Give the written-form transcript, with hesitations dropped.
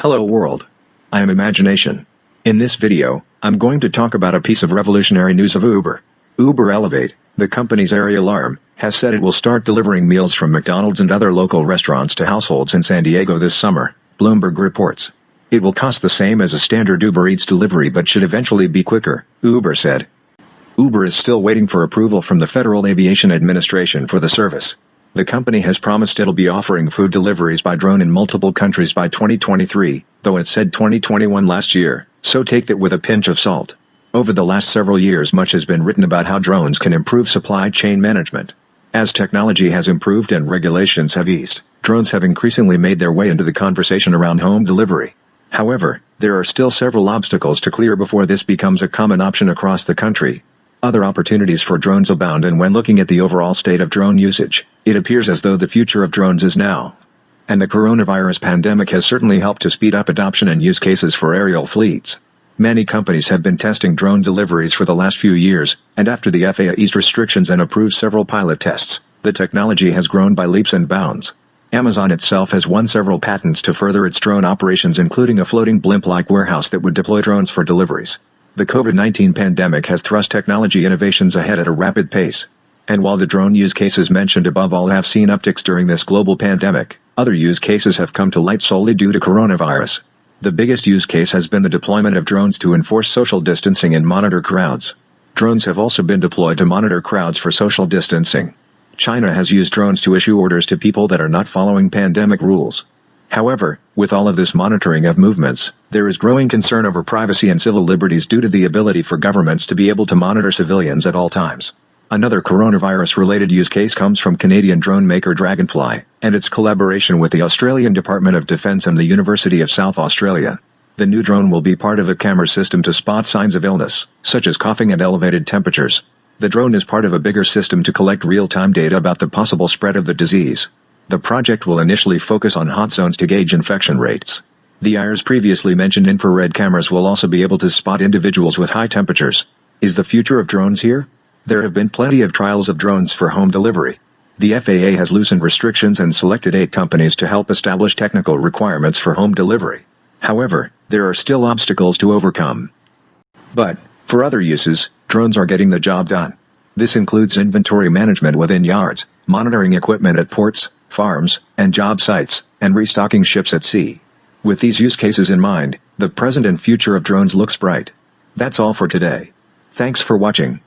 Hello world. I am Imagination. In this video, I'm going to talk about a piece of revolutionary news of Uber. Uber Elevate, the company's aerial arm, has said it will start delivering meals from McDonald's and other local restaurants to households in San Diego this summer, Bloomberg reports. It will cost the same as a standard Uber Eats delivery but should eventually be quicker, Uber said. Uber is still waiting for approval from the Federal Aviation Administration for the service. The company has promised it'll be offering food deliveries by drone in multiple countries by 2023, though it said 2021 last year, so take that with a pinch of salt. Over the last several years, much has been written about how drones can improve supply chain management. As technology has improved and regulations have eased, drones have increasingly made their way into the conversation around home delivery. However, there are still several obstacles to clear before this becomes a common option across the country. Other opportunities for drones abound, and when looking at the overall state of drone usage, it appears as though the future of drones is now. And the coronavirus pandemic has certainly helped to speed up adoption and use cases for aerial fleets. Many companies have been testing drone deliveries for the last few years, and after the FAA eased restrictions and approved several pilot tests, the technology has grown by leaps and bounds. Amazon itself has won several patents to further its drone operations, including a floating blimp-like warehouse that would deploy drones for deliveries. The COVID-19 pandemic has thrust technology innovations ahead at a rapid pace. And while the drone use cases mentioned above all have seen upticks during this global pandemic, other use cases have come to light solely due to coronavirus. The biggest use case has been the deployment of drones to enforce social distancing and monitor crowds. Drones have also been deployed to monitor crowds for social distancing. China has used drones to issue orders to people that are not following pandemic rules. However, with all of this monitoring of movements, there is growing concern over privacy and civil liberties due to the ability for governments to be able to monitor civilians at all times. Another coronavirus-related use case comes from Canadian drone maker Dragonfly, and its collaboration with the Australian Department of Defence and the University of South Australia. The new drone will be part of a camera system to spot signs of illness, such as coughing and elevated temperatures. The drone is part of a bigger system to collect real-time data about the possible spread of the disease. The project will initially focus on hot zones to gauge infection rates. The IR's previously mentioned infrared cameras will also be able to spot individuals with high temperatures. Is the future of drones here? There have been plenty of trials of drones for home delivery. The FAA has loosened restrictions and selected 8 companies to help establish technical requirements for home delivery. However, there are still obstacles to overcome. But, for other uses, drones are getting the job done. This includes inventory management within yards, monitoring equipment at ports, farms, and job sites, and restocking ships at sea. With these use cases in mind, the present and future of drones looks bright. That's all for today. Thanks for watching.